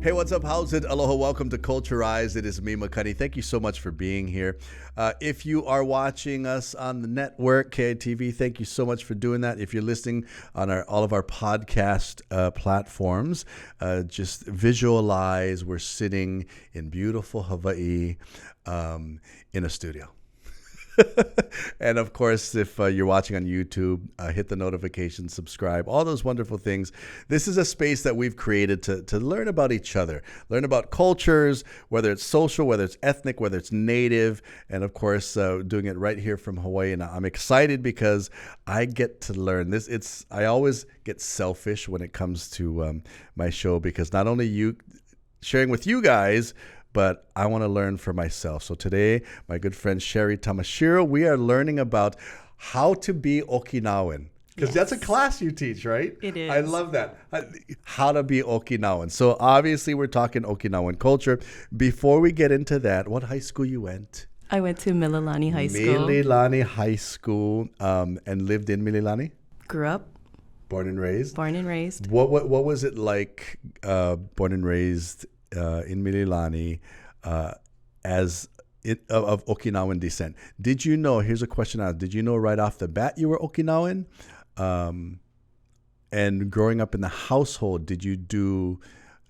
Hey, what's up? How's it? Aloha. Welcome to Culturized. It is me, Makani. Thank you so much for being here. If you are watching us on the network, KITV, thank you so much for doing that. If you're listening on all of our podcast platforms, just visualize we're sitting in beautiful Hawaii in a studio. And of course, if you're watching on YouTube, hit the notification, subscribe, all those wonderful things. This is a space that we've created to learn about each other, learn about cultures, whether it's social, whether it's ethnic, whether it's native, and of course, doing it right here from Hawaii. And I'm excited because I get to learn this. I always get selfish when it comes to my show, because not only you sharing with you guys, but I want to learn for myself. So today, my good friend Shari Tamashiro, we are learning about how to be Okinawan. Because that's a class you teach, right? It is. I love that. How to be Okinawan. So obviously we're talking Okinawan culture. Before we get into that, what high school you went? I went to Mililani High School. Mililani High School, and lived in Mililani? Grew up. Born and raised? Born and raised. What was it like born and raised in Mililani of Okinawan descent? Did you know, here's a question I asked, did you know right off the bat you were Okinawan? And growing up in the household, did you do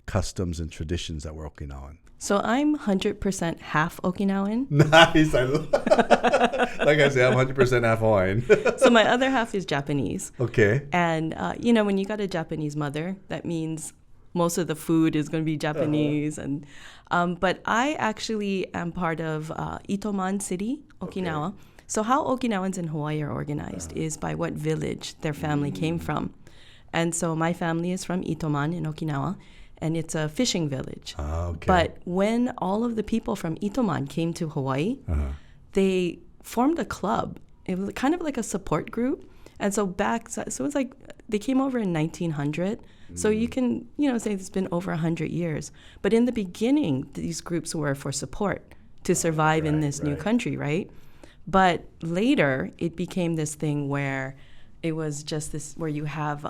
customs and traditions that were Okinawan? So I'm 100% half Okinawan. Nice. Like I said, I'm 100% half Hawaiian. So my other half is Japanese. Okay. And, when you got a Japanese mother, that means most of the food is going to be Japanese. And but I actually am part of Itoman City, Okinawa. Okay. So how Okinawans in Hawaii are organized is by what village their family came from. And so my family is from Itoman in Okinawa, and it's a fishing village. Okay. But when all of the people from Itoman came to Hawaii, they formed a club. It was kind of like a support group. And so it was like they came over in 1900. So you can, say it's been over 100 years. But in the beginning, these groups were for support to survive in this new country, right? But later, it became this thing where it was just this, where you have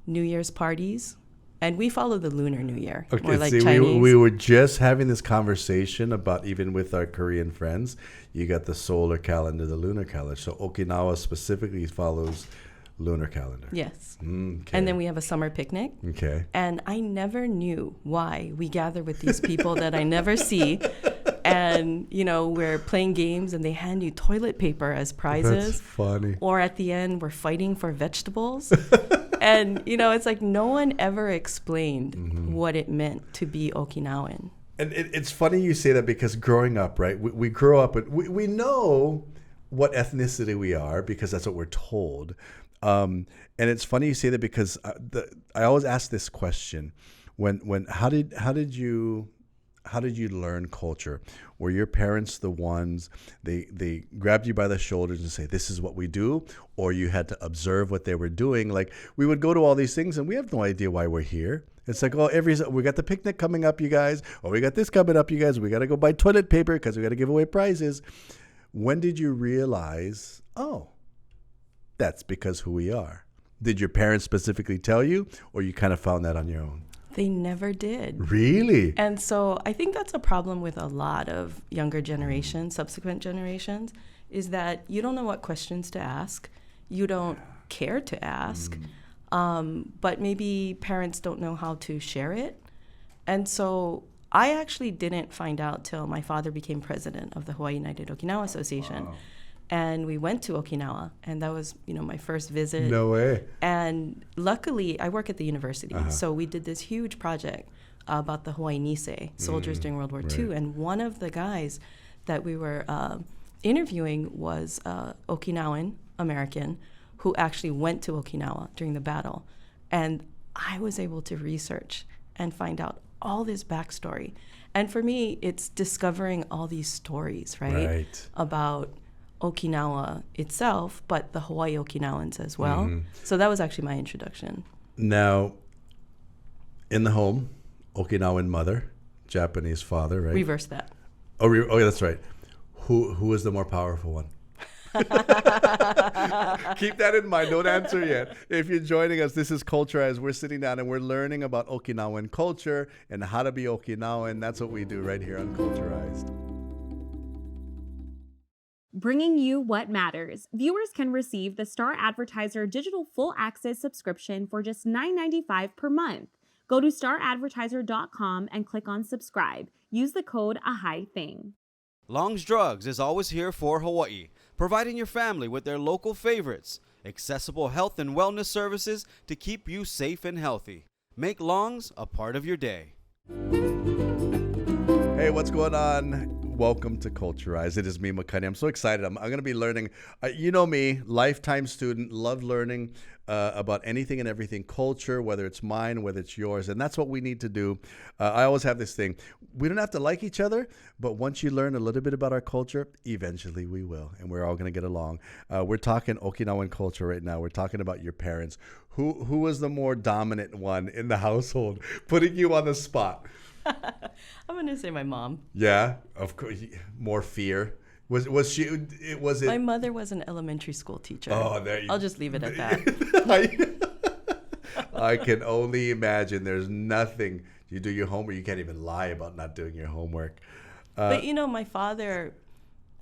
New Year's parties. And we follow the Lunar New Year. Okay, more like see, Chinese. we were just having this conversation about, even with our Korean friends, you got the solar calendar, the lunar calendar. So Okinawa specifically follows lunar calendar. Yes. Okay. And then we have a summer picnic. Okay. And I never knew why we gather with these people that I never see. And, we're playing games and they hand you toilet paper as prizes. That's funny. Or at the end, we're fighting for vegetables. And, it's like no one ever explained what it meant to be Okinawan. And it's funny you say that, because growing up, right, we grow up, and we know what ethnicity we are because that's what we're told. And it's funny you say that, because I always ask this question: how did you learn culture? Were your parents the ones they grabbed you by the shoulders and say, "This is what we do," or you had to observe what they were doing? Like, we would go to all these things and we have no idea why we're here. It's like, oh, we got the picnic coming up, you guys, or we got this coming up, you guys. We got to go buy toilet paper because we got to give away prizes. When did you realize, oh, that's because who we are? Did your parents specifically tell you, or you kind of found that on your own? They never did. Really? And so I think that's a problem with a lot of younger generations, subsequent generations, is that you don't know what questions to ask. You don't care to ask. But maybe parents don't know how to share it. And so I actually didn't find out till my father became president of the Hawaii United Okinawa Association. Wow. And we went to Okinawa, and that was, my first visit. No way. And luckily, I work at the university, so we did this huge project about the Hawaii Nisei, soldiers during World War II. And one of the guys that we were interviewing was Okinawan American who actually went to Okinawa during the battle. And I was able to research and find out all this backstory. And for me, it's discovering all these stories, right? About Okinawa itself, but the Hawaii Okinawans as well. So that was actually my introduction. Now, in the home, Okinawan mother, Japanese father, right? Reverse that. Oh, that's right. Who is the more powerful one? Keep that in mind. Don't answer yet. If you're joining us, this is Culturized. We're sitting down and we're learning about Okinawan culture and how to be Okinawan. That's what we do right here on Culturized. Bringing you what matters. Viewers can receive the Star Advertiser digital full access subscription for just $9.95 per month. Go to staradvertiser.com and click on subscribe. Use the code AHAITHING. Long's Drugs is always here for Hawaii, providing your family with their local favorites, accessible health and wellness services to keep you safe and healthy. Make Long's a part of your day. Hey, what's going on? Welcome to Culturized. It is me, Makani. I'm so excited. I'm going to be learning. You know me, lifetime student, love learning about anything and everything culture, whether it's mine, whether it's yours. And that's what we need to do. I always have this thing. We don't have to like each other, but once you learn a little bit about our culture, eventually we will. And we're all going to get along. We're talking Okinawan culture right now. We're talking about your parents. Who was the more dominant one in the household? Putting you on the spot. I'm going to say my mom. Yeah, of course. More fear. Was she? Was it? My mother was an elementary school teacher. Oh, there you. I'll just leave it at that. I can only imagine. There's nothing. You do your homework. You can't even lie about not doing your homework. But my father,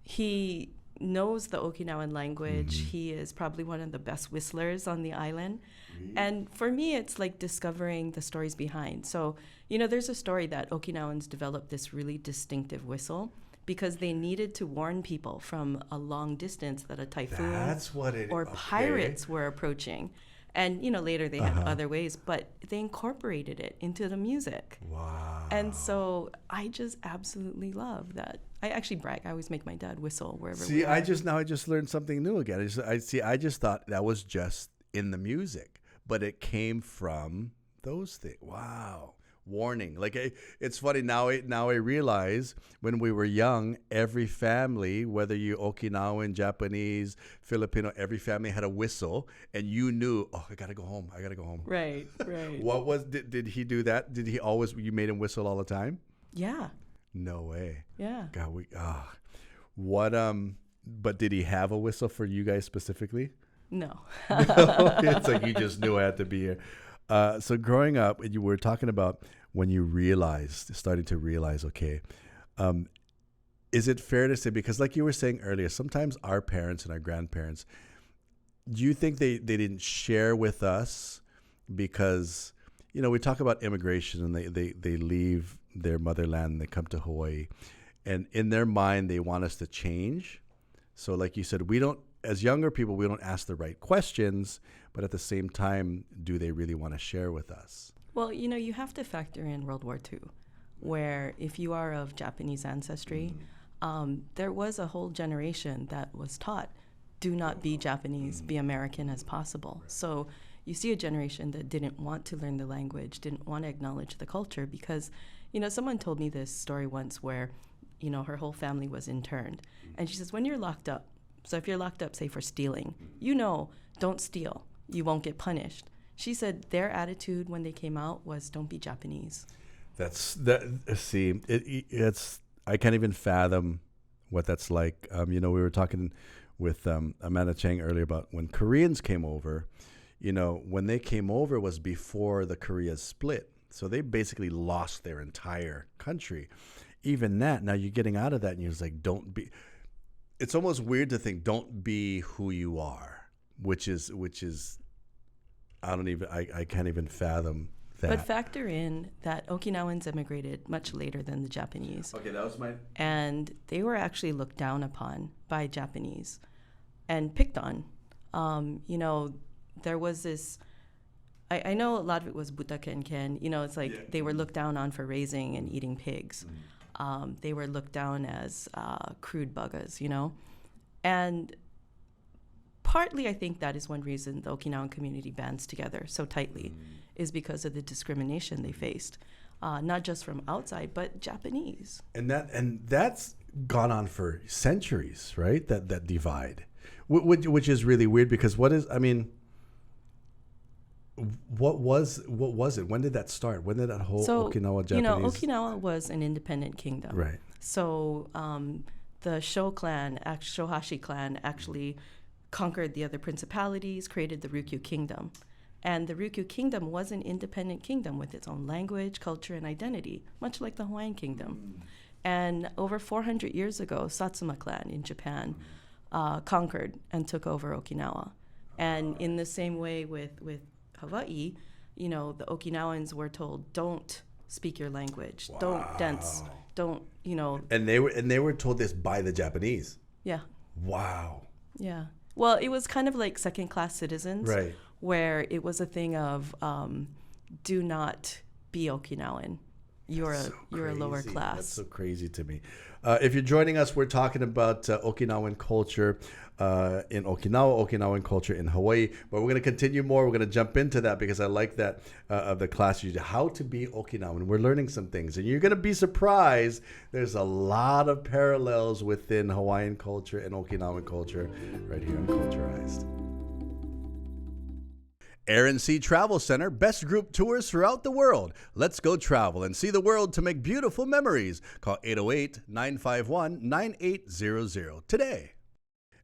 he knows the Okinawan language. Mm-hmm. He is probably one of the best whistlers on the island. Mm-hmm. And for me, it's like discovering the stories behind. So, there's a story that Okinawans developed this really distinctive whistle because they needed to warn people from a long distance that a typhoon or pirates were approaching. And, later they had other ways, but they incorporated it into the music. Wow. And so I just absolutely love that. I actually brag. I always make my dad whistle wherever we See, are. I just learned something new again. I just thought that was just in the music, but it came from those things. Wow. Warning. Like it's funny now I realize when we were young, every family, whether you Okinawan, Japanese, Filipino, every family had a whistle and you knew, I gotta go home. Right. What did he do that? Did he always, you made him whistle all the time? Yeah. No way. Yeah. God, but did he have a whistle for you guys specifically? No. It's like you just knew I had to be here. So growing up, you were talking about when you starting to realize, okay, is it fair to say, because like you were saying earlier, sometimes our parents and our grandparents, do you think they didn't share with us because, we talk about immigration and they leave their motherland and they come to Hawaii, and in their mind, they want us to change. So like you said, as younger people, we don't ask the right questions, but at the same time, do they really want to share with us? Well, you have to factor in World War II, where if you are of Japanese ancestry, there was a whole generation that was taught, do not be Japanese, be American as possible. Right. So you see a generation that didn't want to learn the language, didn't want to acknowledge the culture because, someone told me this story once where, her whole family was interned. And she says, when you're locked up, so if you're locked up, say, for stealing, don't steal. You won't get punished. She said their attitude when they came out was, don't be Japanese. It's I can't even fathom what that's like. We were talking with Amanda Chang earlier about when Koreans came over. When they came over was before the Koreas split. So they basically lost their entire country. Even that, now you're getting out of that and you're just like, don't be. It's almost weird to think, don't be who you are, which is I can't even fathom that. But factor in that Okinawans immigrated much later than the Japanese. Okay, that was my... And they were actually looked down upon by Japanese and picked on. There was this... I know a lot of it was butakenken. It's like they were looked down on for raising and eating pigs. They were looked down as crude buggas, And partly, I think that is one reason the Okinawan community bands together so tightly, is because of the discrimination they faced, not just from outside, but Japanese. And that's gone on for centuries, right? That divide, which is really weird because what was it? When did that start? When did that whole Okinawa Japanese? Okinawa was an independent kingdom, right? So the Shohashi clan actually conquered the other principalities, created the Ryukyu kingdom. And the Ryukyu kingdom was an independent kingdom with its own language, culture, and identity, much like the Hawaiian kingdom. And over 400 years ago, Satsuma clan in Japan conquered and took over Okinawa. And in the same way with Hawaii, the Okinawans were told, don't speak your language, don't dance, don't, And they were told this by the Japanese. Yeah. Wow. Yeah. Well, it was kind of like second-class citizens, right? Where it was a thing of do not be Okinawan. You're a lower class. That's so crazy to me. If you're joining us, we're talking about Okinawan culture in Okinawa, Okinawan culture in Hawaii. But we're going to continue more. We're going to jump into that because I like that of the class you did, how to be Okinawan. We're learning some things, and you're going to be surprised. There's a lot of parallels within Hawaiian culture and Okinawan culture right here on Culturized. Air and Sea Travel Center, best group tours throughout the world. Let's go travel and see the world to make beautiful memories. Call 808-951-9800 today.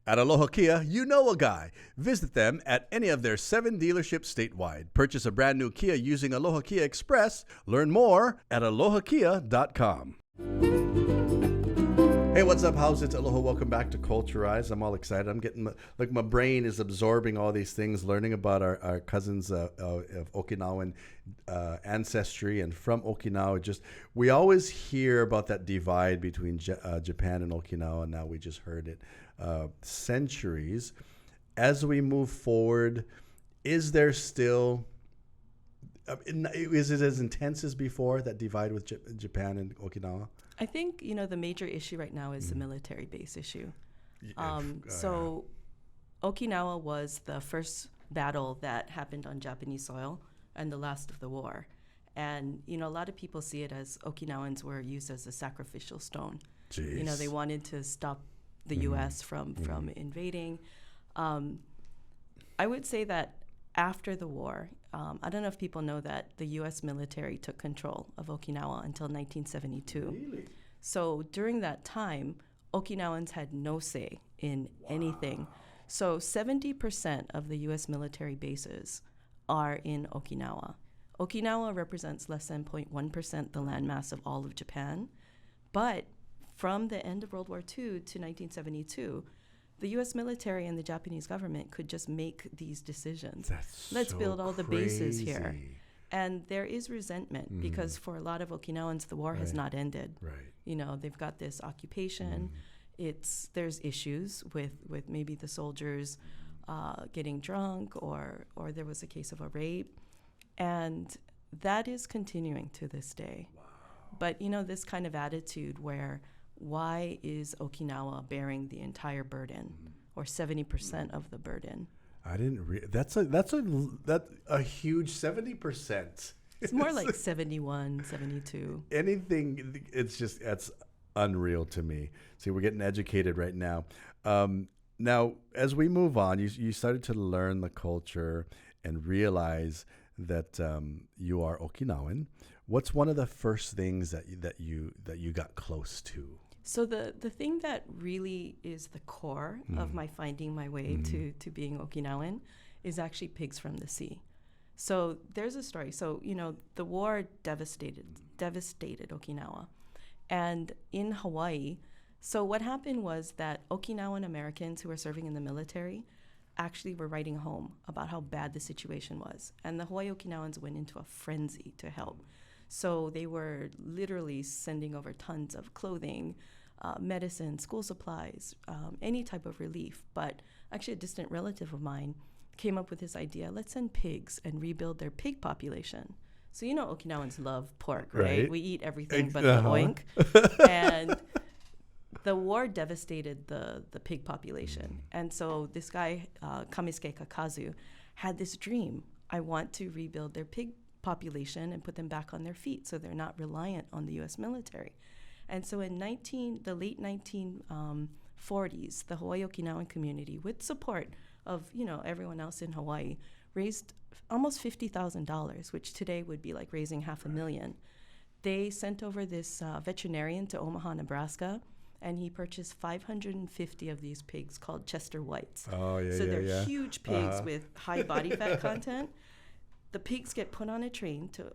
At Aloha Kia, you know a guy. Visit them at any of their 7 dealerships statewide. Purchase a brand new Kia using Aloha Kia Express. Learn more at alohakia.com. Hey, what's up, house? It's Aloha. Welcome back to Culturized. I'm all excited. I'm getting, my brain is absorbing all these things, learning about our cousins of Okinawan ancestry and from Okinawa. We always hear about that divide between Japan and Okinawa. Now we just heard it. Centuries. As we move forward, is there still, is it as intense as before, that divide with Japan and Okinawa? I think, the major issue right now is the military base issue. So Okinawa was the first battle that happened on Japanese soil and the last of the war. And, a lot of people see it as Okinawans were used as a sacrificial stone. Jeez. They wanted to stop the U.S. from invading. I would say that after the war, I don't know if people know that the U.S. military took control of Okinawa until 1972. Really? So during that time, Okinawans had no say in anything. So 70% of the U.S. military bases are in Okinawa. Okinawa represents less than 0.1% the landmass of all of Japan. But from the end of World War II to 1972, the U.S. military and the Japanese government could just make these decisions. Let's build all the bases here. And there is resentment because for a lot of Okinawans, the war has not ended. Right. They've got this occupation. There's issues with maybe the soldiers getting drunk or there was a case of a rape. And that is continuing to this day. Wow. But, this kind of attitude where why is Okinawa bearing the entire burden or 70% of the burden? I didn't that's a huge 70%. It's more like 71, 72. Anything, that's unreal to me. See, we're getting educated right now. Now, as we move on, you started to learn the culture and realize that you are Okinawan. What's one of the first things that you got close to? So the thing that really is the core of my finding my way to being Okinawan is actually pigs from the sea. So there's a story. So, the war devastated Okinawa. And in Hawaii, so what happened was that Okinawan Americans who were serving in the military actually were writing home about how bad the situation was. And the Hawaii Okinawans went into a frenzy to help. So they were literally sending over tons of clothing, medicine, school supplies, any type of relief. But actually a distant relative of mine came up with this idea, let's send pigs and rebuild their pig population. So Okinawans love pork, right? We eat everything but the oink. And the war devastated the pig population. And so this guy, Kamisuke Kakazu, had this dream. I want to rebuild their pig population and put them back on their feet so they're not reliant on the U.S. military. And so in the late 1940s, the Hawaii Okinawan community, with support of everyone else in Hawaii, raised almost $50,000, which today would be like raising $500,000. They sent over this veterinarian to Omaha, Nebraska, and he purchased 550 of these pigs called Chester Whites. Oh, yeah, so yeah, they're yeah. huge pigs with high body fat content. The pigs get put on a train to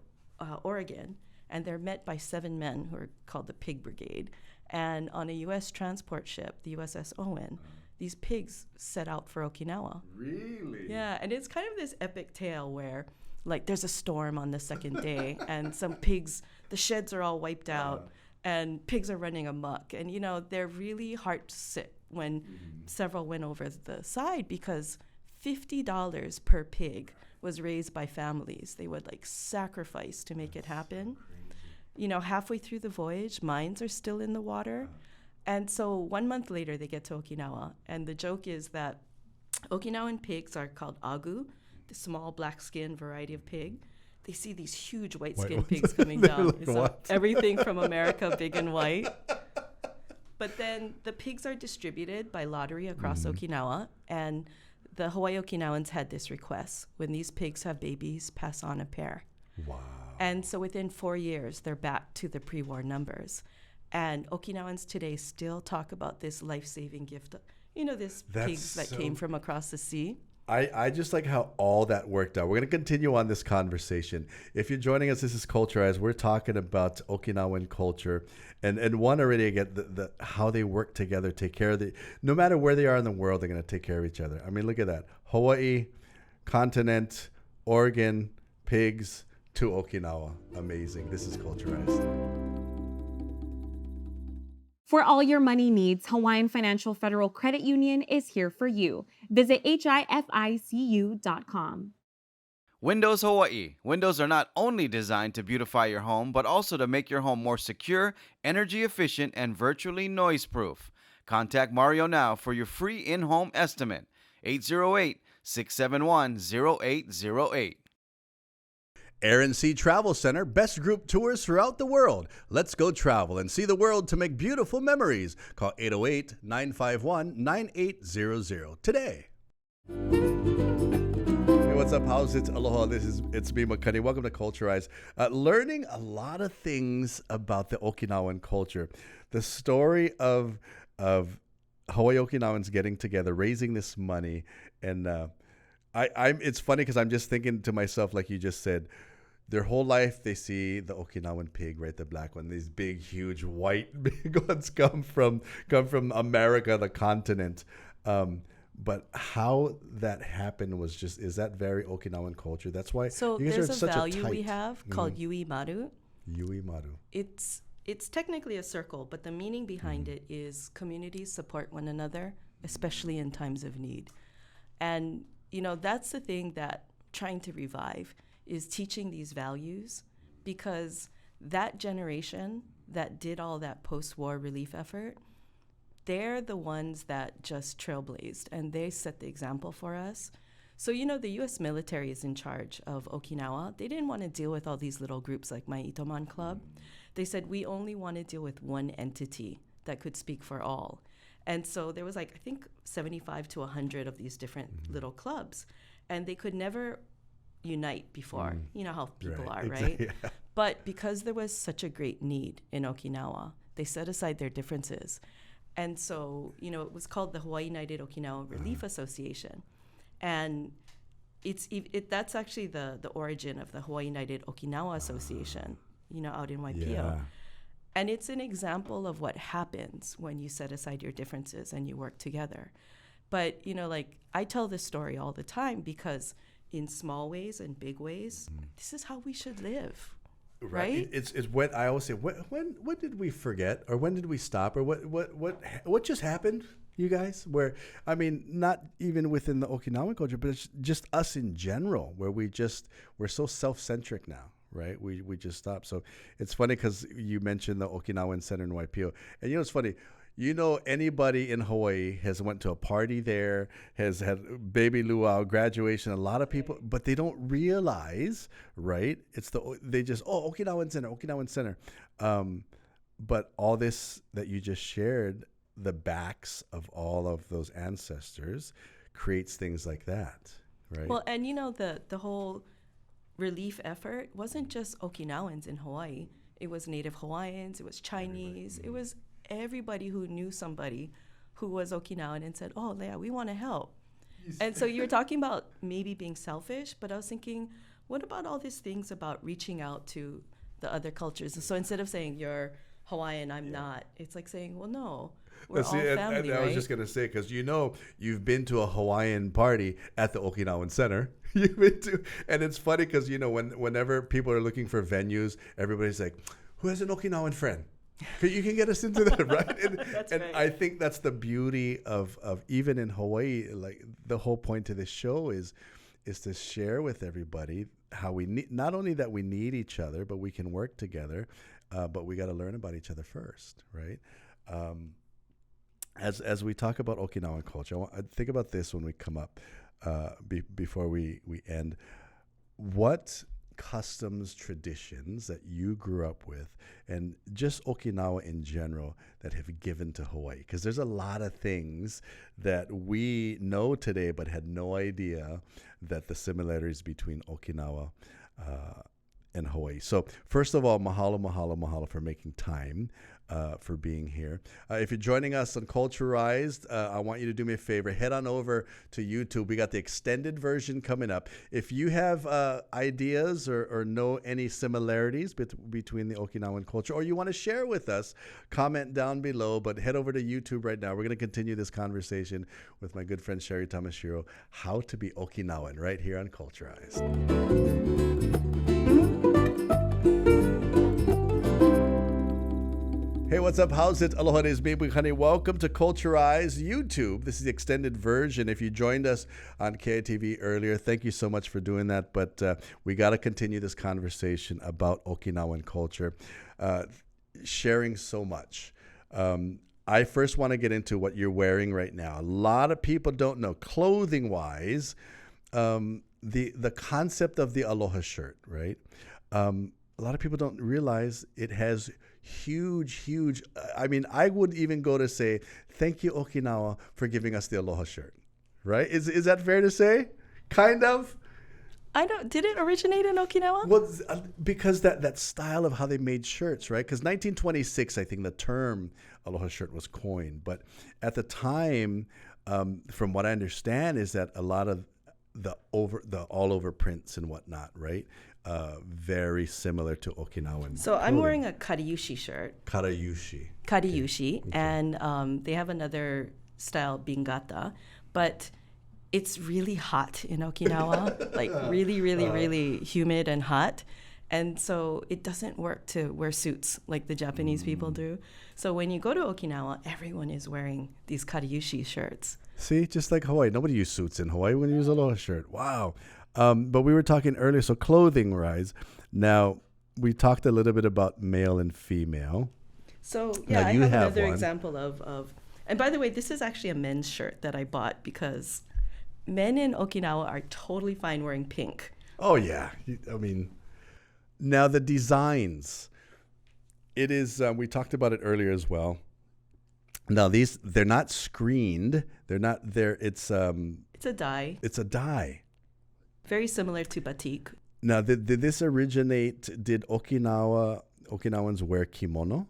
Oregon, and they're met by 7 men who are called the Pig Brigade. And on a U.S. transport ship, the USS Owen, these pigs set out for Okinawa. Really? Yeah, and it's kind of this epic tale where, like, there's a storm on the second day, and some pigs, the sheds are all wiped out, and pigs are running amok. And, you know, they're really heart-sick when several went over the side, because $50 per pig was raised by families. They would, like, sacrifice to make it happen. You know, halfway through the voyage, mines are still in the water. And so 1 month later, they get to Okinawa. And the joke is that Okinawan pigs are called agu, the small black-skinned variety of pig. They see these huge white-skinned pigs coming down. Like, what? Everything from America, big and white. But then the pigs are distributed by lottery across Okinawa. And the Hawaii Okinawans had this request: when these pigs have babies, pass on a pair. Wow. And so within 4 years, they're back to the pre-war numbers. And Okinawans today still talk about this life-saving gift. You know, this pigs that came from across the sea. I just like how all that worked out. We're going to continue on this conversation. If you're joining us, this is Culturize. We're talking about Okinawan culture, and one already again the how they work together, take care of no matter where they are in the world, they're going to take care of each other. I mean, look at that: Hawaii, continent, Oregon, pigs to Okinawa. Amazing. This is Culturized. For all your money needs, Hawaiian Financial Federal Credit Union is here for you. Visit hificu.com. Windows Hawaii. Windows are not only designed to beautify your home, but also to make your home more secure, energy efficient, and virtually noise-proof. Contact Mario now for your free in-home estimate. 808-671-0808. Air and Sea Travel Center, best group tours throughout the world. Let's go travel and see the world to make beautiful memories. Call 808-951-9800 today. Hey, what's up? How's it? Aloha. It's me, Makani. Welcome to Culturize. Learning a lot of things about the Okinawan culture. The story of Hawaii Okinawans getting together, raising this money, and it's funny because I'm just thinking to myself, like you just said, their whole life they see the Okinawan pig, right, the black one. These big, huge, white big ones come from America, the continent. But how that happened was is that very Okinawan culture. That's why So you guys there's are a such value a we have called Yui Maru. Yui Maru. It's technically a circle, but the meaning behind it is communities support one another, especially in times of need. And you know, that's the thing that trying to revive is teaching these values, because that generation that did all that post-war relief effort, they're the ones that just trailblazed, and they set the example for us. So, you know, the U.S. military is in charge of Okinawa. They didn't want to deal with all these little groups like my Itoman Club. They said, we only want to deal with one entity that could speak for all. And so there was, like, I think 75 to 100 of these different little clubs, and they could never unite before. You know how people are, right? Yeah. But because there was such a great need in Okinawa, they set aside their differences. And so, you know, it was called the Hawaii United Okinawa Relief Association. And that's actually the origin of the Hawaii United Okinawa Association, you know, out in Waipio. Yeah. And it's an example of what happens when you set aside your differences and you work together. But, you know, like, I tell this story all the time because in small ways and big ways, this is how we should live, right? It's when I always say, when did we forget, or when did we stop, or what just happened, you guys? Where, I mean, not even within the Okinawan culture, but it's just us in general, where we're so self-centric now. Right, we just stopped. So it's funny because you mentioned the Okinawan Center in Waipio, and you know it's funny. You know, anybody in Hawaii has went to a party there, has had baby luau, graduation. A lot of people, but they don't realize, right? They just Okinawan Center. But all this that you just shared, the backs of all of those ancestors, creates things like that, right? Well, and you know the whole relief effort wasn't just Okinawans in Hawaii. It was Native Hawaiians, it was Chinese, it was everybody who knew somebody who was Okinawan and said, oh, Leah, we want to help. And so you're talking about maybe being selfish, but I was thinking, what about all these things about reaching out to the other cultures? So instead of saying you're Hawaiian, I'm not, it's like saying, well, no, we're all family, and I was just going to say, because you've been to a Hawaiian party at the Okinawan Center. You've been to, and it's funny because, whenever people are looking for venues, everybody's like, who has an Okinawan friend? You can get us into that, right? And, right. I think that's the beauty of even in Hawaii, like the whole point to this show is to share with everybody how we need, not only that we need each other, but we can work together, but we got to learn about each other first, right? As we talk about Okinawan culture, I think about this when we come up before we end. What customs, traditions that you grew up with, and just Okinawa in general, that have given to Hawaii? Because there's a lot of things that we know today but had no idea that the similarities between Okinawa and Hawaii. So first of all, mahalo for making time for being here. If you're joining us on Culturized, I want you to do me a favor. Head on over to YouTube. We got the extended version coming up. If you have ideas or know any similarities between the Okinawan culture, or you want to share with us, comment down below. But head over to YouTube right now. We're going to continue this conversation with my good friend Shari Tamashiro, how to be Okinawan, right here on Culturized. Hey, what's up? How's it? Aloha, it is me, Honey. Welcome to Culturized YouTube. This is the extended version. If you joined us on KITV earlier, thank you so much for doing that. But we got to continue this conversation about Okinawan culture, sharing so much. I first want to get into what you're wearing right now. A lot of people don't know, clothing-wise, the concept of the aloha shirt, right? A lot of people don't realize it has huge, I mean, I would even go to say, thank you, Okinawa, for giving us the aloha shirt, right? Is that fair to say? Kind of? Did it originate in Okinawa? Well, because that style of how they made shirts, right? Because 1926, I think the term aloha shirt was coined. But at the time, from what I understand, is that a lot of the all over prints and whatnot, right? Very similar to Okinawan. So I'm wearing a Kariushi shirt. Kariushi. Okay. And they have another style, Bingata, but it's really hot in Okinawa, like really humid and hot. And so it doesn't work to wear suits like the Japanese people do. So when you go to Okinawa, everyone is wearing these Kariushi shirts. See, just like Hawaii. Nobody uses suits in Hawaii when you use a aloha shirt. Wow. But we were talking earlier, so clothing-wise. Now, we talked a little bit about male and female. So, yeah, I have another example of... And by the way, this is actually a men's shirt that I bought because men in Okinawa are totally fine wearing pink. Oh, yeah. I mean, now the designs. It is, we talked about it earlier as well. Now, they're not screened. They're not there. It's a dye. It's a dye. Very similar to batik. Now, did this originate, did Okinawans wear kimono?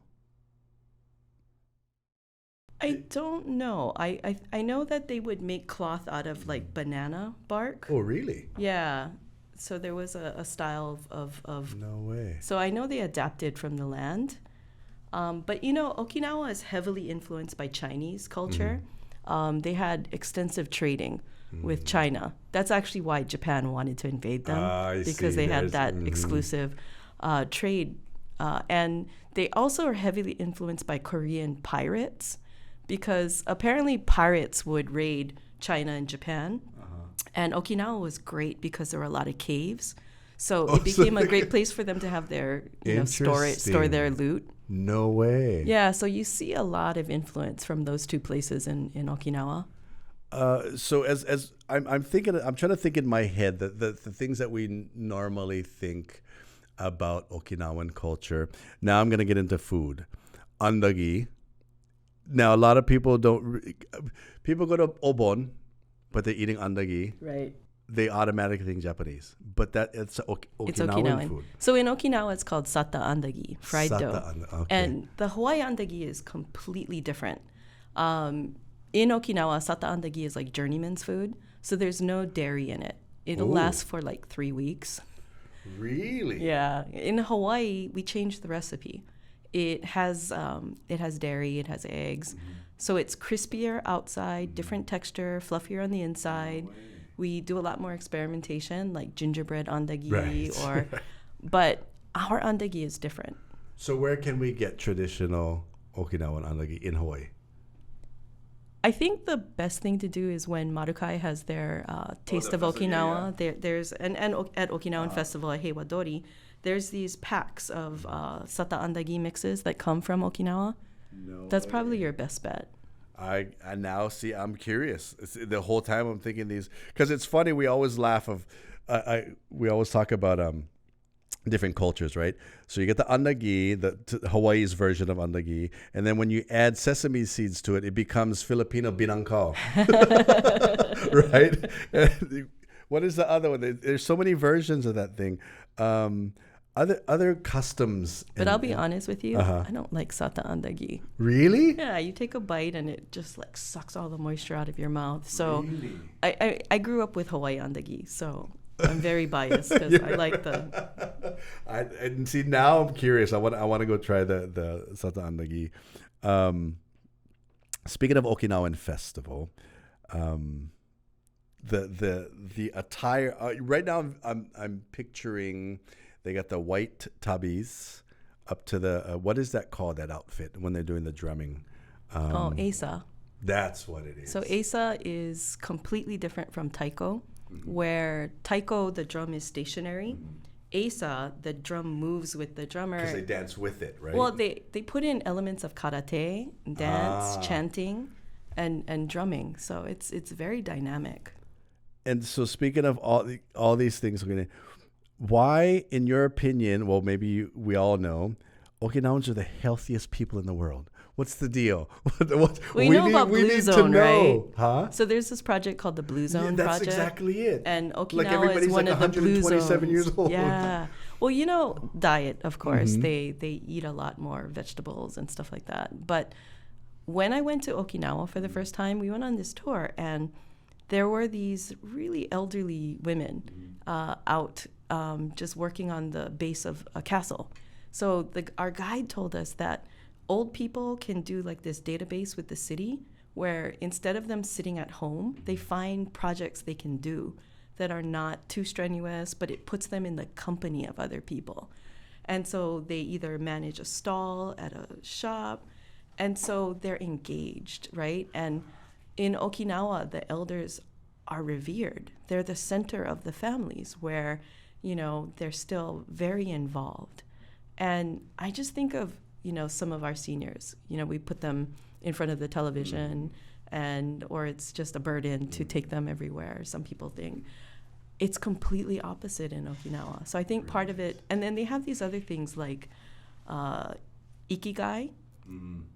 I don't know. I know that they would make cloth out of like banana bark. Oh, really? Yeah. So there was a style of No way. So I know they adapted from the land. But, Okinawa is heavily influenced by Chinese culture. Mm-hmm. They had extensive trading with China. That's actually why Japan wanted to invade them, because they had that exclusive trade. And they also are heavily influenced by Korean pirates, because apparently pirates would raid China and Japan. And Okinawa was great because there were a lot of caves. So it became a great place for them to have their, store their loot. No way. Yeah, so you see a lot of influence from those two places in Okinawa. So as I'm thinking, I'm trying to think in my head the things that we normally think about Okinawan culture. Now I'm going to get into food. Andagi. Now a lot of people people go to Obon, but they're eating andagi. Right. they automatically think Japanese, but it's It's Okinawan Okinawan. food. So in Okinawa, it's called sata andagi, fried dough. Okay. And the Hawaii andagi is completely different. In Okinawa, sata andagi is like journeyman's food. So there's no dairy in it. It'll Ooh. last for like 3 weeks. Really? Yeah. In Hawaii, we changed the recipe. It has dairy, it has eggs. So it's crispier outside, different texture, fluffier on the inside. We do a lot more experimentation, like gingerbread andagi, Right. but our andagi is different. So where can we get traditional Okinawan andagi in Hawaii? I think the best thing to do is when Marukai has their Taste of festival, Okinawa. There's and at Okinawan Festival at Heiwadori, there's these packs of sata andagi mixes that come from Okinawa. No. That's probably your best bet. I now see. I'm curious. The whole time I'm thinking these, because it's funny. We always laugh of, we always talk about different cultures, right? So you get the andagi, Hawaii's version of andagi, and then when you add sesame seeds to it, it becomes Filipino binangkao, right? What is the other one? There's so many versions of that thing. Other customs. But I'll be honest with you, I don't like sata andagi. Really? Yeah, you take a bite and it just like sucks all the moisture out of your mouth. So Really? I grew up with Hawaii andagi, so I'm very biased because I like the. And see, now I'm curious. I want to go try the sata andagi. Speaking of Okinawan festival, the attire right now I'm picturing. They got the white tabis up to the what is that called, that outfit when they're doing the drumming? Eisa. That's what it is. So Eisa is completely different from taiko, where taiko, the drum is stationary. Eisa, the drum moves with the drummer. Because they dance with it, right? Well, they put in elements of karate, dance, chanting, and drumming. So it's very dynamic. And so speaking of all these things, why, in your opinion, well, maybe we all know, Okinawans are the healthiest people in the world. What's the deal? We know about Blue Zone, right? Huh? So there's this project called the Blue Zone that's project. exactly it. And Okinawa Like everybody's is one like of the Blue 127 Zones. years old. Yeah. Well, diet, of course. They eat a lot more vegetables and stuff like that. But when I went to Okinawa for the first time, we went on this tour, and there were these really elderly women out just working on the base of a castle. So our guide told us that old people can do like this database with the city where instead of them sitting at home, they find projects they can do that are not too strenuous, but it puts them in the company of other people. And so they either manage a stall at a shop, and so they're engaged, right? And in Okinawa, the elders are revered. They're the center of the families where, they're still very involved. And I just think of, some of our seniors, we put them in front of the television or it's just a burden to take them everywhere. Some people think it's completely opposite in Okinawa. So I think part of it, and then they have these other things like ikigai.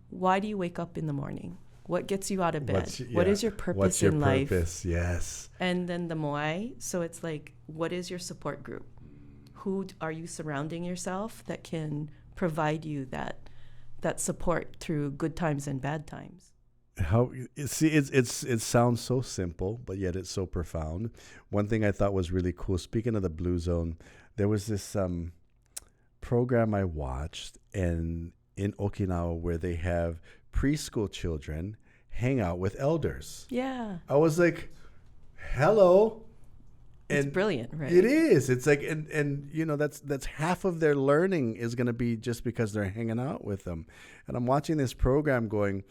Why do you wake up in the morning? What gets you out of bed? What is your purpose in life? Purpose? Yes. And then the moai, so it's like, what is your support group? Who are you surrounding yourself that can provide you that support through good times and bad times? It sounds so simple, but yet it's so profound. One thing I thought was really cool, speaking of the Blue Zone, there was this program I watched in Okinawa where they have preschool children hang out with elders. Yeah. I was like, hello. It's brilliant, right? It is. It's like, and that's half of their learning is going to be just because they're hanging out with them. And I'm watching this program going,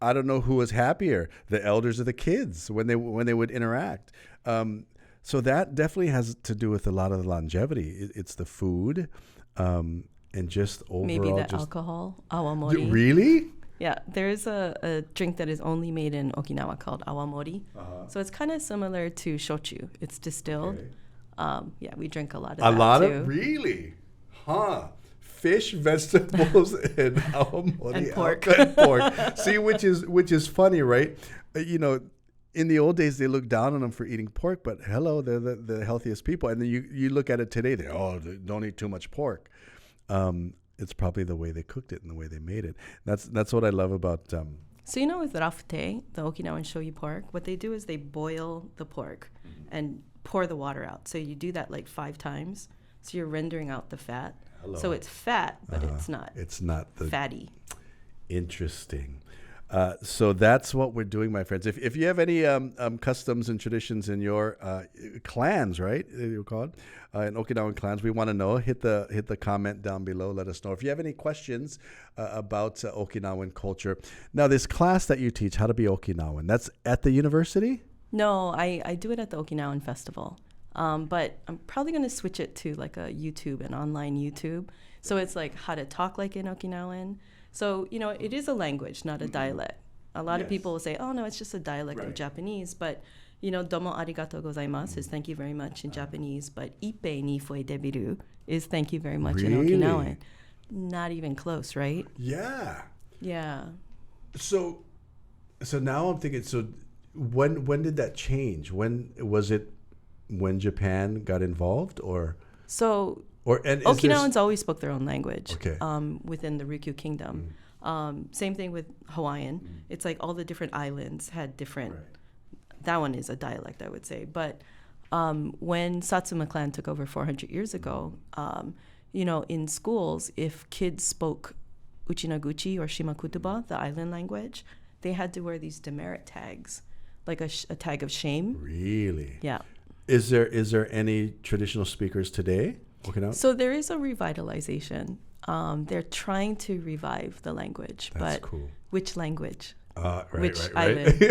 I don't know who was happier, the elders or the kids when they would interact. So that definitely has to do with a lot of the longevity. It's the food, and just overall. Maybe the alcohol, awamori. Really? Yeah, there's a drink that is only made in Okinawa called awamori. So it's kind of similar to shochu. It's distilled. Okay. We drink a lot of that too. A lot of, really? Huh. Fish, vegetables, and awamori. And pork. And pork. See, which is funny, right? in the old days, they looked down on them for eating pork, but hello, they're the healthiest people. And then you look at it today, they don't eat too much pork. It's probably the way they cooked it and the way they made it. That's what I love about. So with rafute, the Okinawan shoyu pork, what they do is they boil the pork and pour the water out. So you do that like 5 times. So you're rendering out the fat. Hello. So it's fat, but it's not. It's not fatty. Interesting. So that's what we're doing, my friends. If you have any customs and traditions in your clans, right? You're called in Okinawan clans, we want to know. Hit the comment down below. Let us know if you have any questions about Okinawan culture. Now, this class that you teach, how to be Okinawan, that's at the university? No, I do it at the Okinawan Festival. But I'm probably going to switch it to like a YouTube, an online YouTube. So it's like how to talk like an Okinawan. So, it is a language, not a dialect. A lot of people will say, oh, no, it's just a dialect of Japanese. But, domo arigatou gozaimasu is thank you very much in Japanese. But ippei ni fue debiru is thank you very much in Okinawan. Not even close, right? Yeah. Yeah. So now I'm thinking, so when did that change? When was it when Japan got involved or? Okinawans always spoke their own language within the Ryukyu Kingdom. Same thing with Hawaiian. It's like all the different islands had different. That one is a dialect, I would say. But when Satsuma clan took over 400 years ago, in schools, if kids spoke Uchinaguchi or Shimakutuba, the island language, they had to wear these demerit tags, like a tag of shame. Really? Yeah. Is there any traditional speakers today? So there is a revitalization. They're trying to revive the language. That's but cool. Which language? Which island?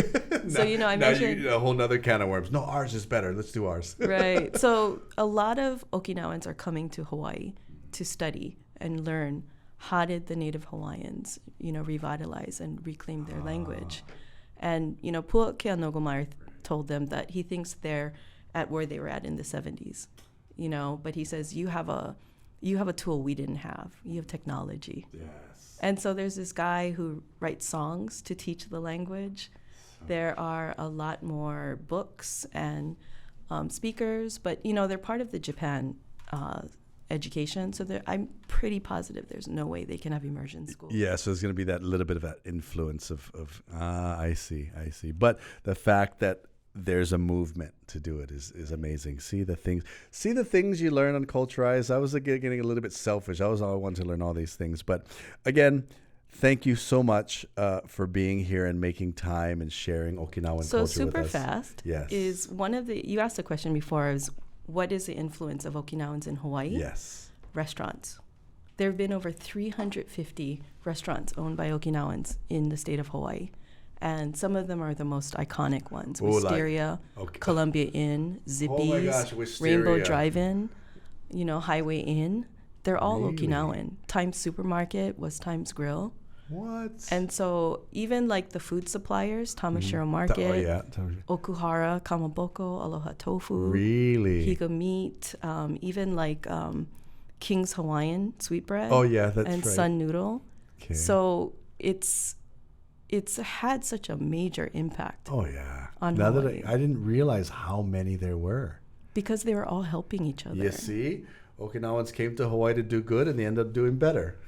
So, I mentioned... a whole nother can of worms. No, ours is better. Let's do ours. Right. So a lot of Okinawans are coming to Hawaii to study and learn how did the native Hawaiians, revitalize and reclaim their language. And, Puakea Nogomair told them that he thinks they're at where they were at in the 70s. But he says you have a tool we didn't have. You have technology. Yes. And so there's this guy who writes songs to teach the language. There are a lot more books and speakers, but they're part of the Japan education. So I'm pretty positive there's no way they can have immersion school. Yeah, so there's going to be that little bit of that influence of I see. But the fact that there's a movement to do it is amazing. See the things you learn on Culturize. I was getting a little bit selfish. I wanted to learn all these things. But again, thank you so much for being here and making time and sharing Okinawan culture with us. So super fast yes. is one of the, you asked a question before, is what is the influence of Okinawans in Hawaii? Yes. Restaurants. There have been over 350 restaurants owned by Okinawans in the state of Hawaii. And some of them are the most iconic ones. Wisteria, Columbia Inn, Zippy's, Rainbow Drive-In, Highway Inn. They're all Okinawan. Times Supermarket was Times Grill. What? And so even like the food suppliers, Tamashiro Market, Okuhara, Kamaboko, Aloha Tofu, really? Higa Meat, even like King's Hawaiian Sweetbread. Oh, yeah, that's and right. Sun Noodle. Okay. So it's had such a major impact. Oh, yeah. On now Hawaii. that I didn't realize how many there were. Because they were all helping each other. You see? Okinawans came to Hawaii to do good, and they ended up doing better.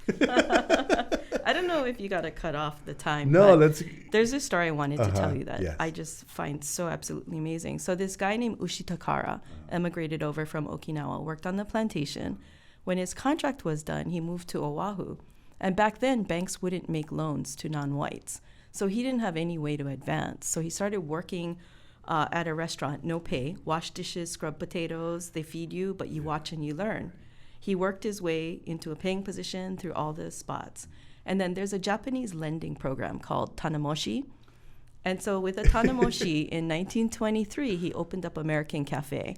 I don't know if you got to cut off the time. No, there's a story I wanted to tell you that yes. I just find so absolutely amazing. So this guy named Ushitakara emigrated over from Okinawa, worked on the plantation. When his contract was done, he moved to Oahu. And back then, banks wouldn't make loans to non-whites. So he didn't have any way to advance. So he started working at a restaurant, no pay, wash dishes, scrub potatoes. They feed you, but you watch and you learn. He worked his way into a paying position through all the spots. And then there's a Japanese lending program called Tanamoshi. And so with a Tanamoshi, in 1923, he opened up American Cafe,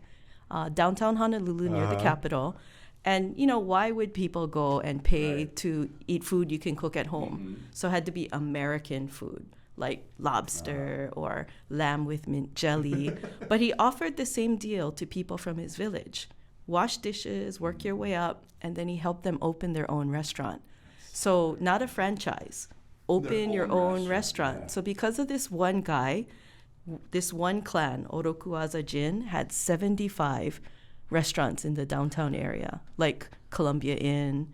downtown Honolulu near the Capitol. And, why would people go and pay to eat food you can cook at home? Mm-hmm. So it had to be American food, like lobster or lamb with mint jelly. But he offered the same deal to people from his village. Wash dishes, work your way up, and then he helped them open their own restaurant. So not a franchise, open your own restaurant. Yeah. So because of this one guy, this one clan, Orokuwaza Jin, had 75 restaurants in the downtown area, like Columbia Inn.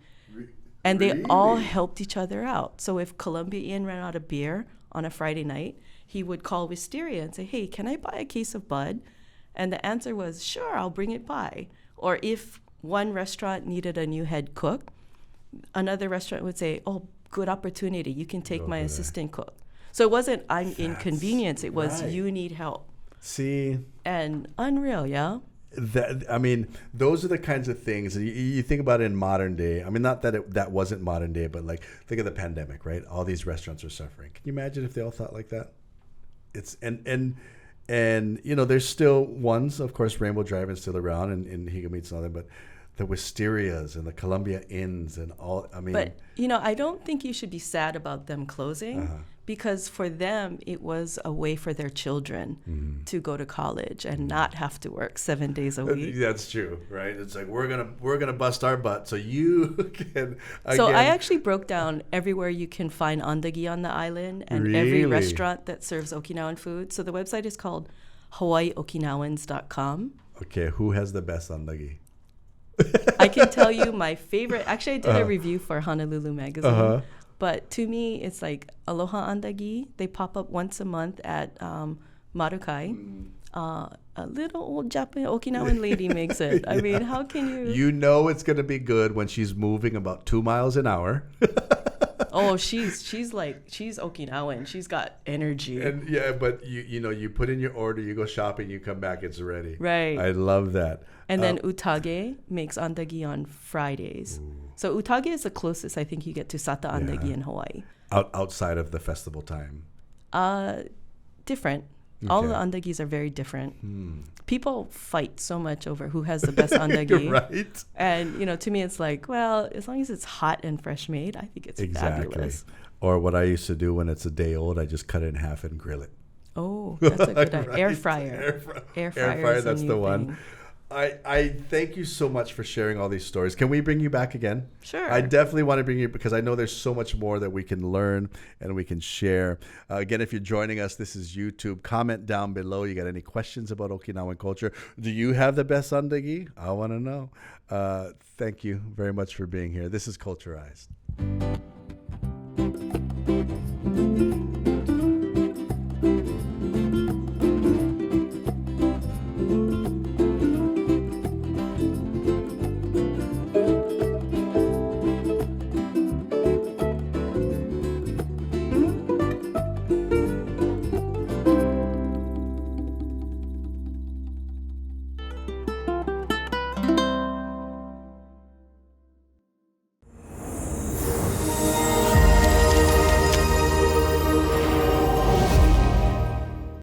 And they all helped each other out. So if Columbia Inn ran out of beer on a Friday night, he would call Wisteria and say, hey, can I buy a case of Bud? And the answer was, sure, I'll bring it by. Or if one restaurant needed a new head cook, another restaurant would say, oh, good opportunity. You can take my assistant cook. So it wasn't I'm inconvenienced. It was you need help. See? And unreal, yeah? Those are the kinds of things you think about in modern day. I mean, not that that wasn't modern day, but like think of the pandemic, right? All these restaurants are suffering. Can you imagine if they all thought like that? It's and there's still ones, of course. Rainbow Drive is still around, and Higa Meats and all that, but the Wisterias and the Columbia Inns and all. But I don't think you should be sad about them closing. Because for them, it was a way for their children to go to college and not have to work 7 days a week. That's true, right? It's like we're gonna bust our butt so you can. So I actually broke down everywhere you can find ondagi on the island and every restaurant that serves Okinawan food. So the website is called HawaiiOkinawans.com. Okay, who has the best ondagi? I can tell you my favorite. Actually, I did a review for Honolulu Magazine. But to me, it's like Aloha Andagi. They pop up once a month at Marukai. A little old Japanese Okinawan lady makes it. I mean, how can you? You know it's going to be good when she's moving about 2 miles an hour. Oh, she's Okinawan. She's got energy. And but you put in your order, you go shopping, you come back, it's ready. Right. I love that. And then Utage makes andagi on Fridays. Ooh. So Utage is the closest I think you get to Sata andagi in Hawaii. Outside of the festival time. Different. Okay. All the andagis are very different. People fight so much over who has the best andagi. Right. And, to me, it's like, well, as long as it's hot and fresh made, I think it's fabulous. Or what I used to do when it's a day old, I just cut it in half and grill it. Oh, that's a good idea. Right. Air fryer. Air fryer, that's the one. I thank you so much for sharing all these stories. Can we bring you back again? Sure. I definitely want to bring you because I know there's so much more that we can learn and we can share. Again, if you're joining us, this is YouTube. Comment down below. You got any questions about Okinawan culture? Do you have the best andagi? I want to know. Thank you very much for being here. This is Culturized.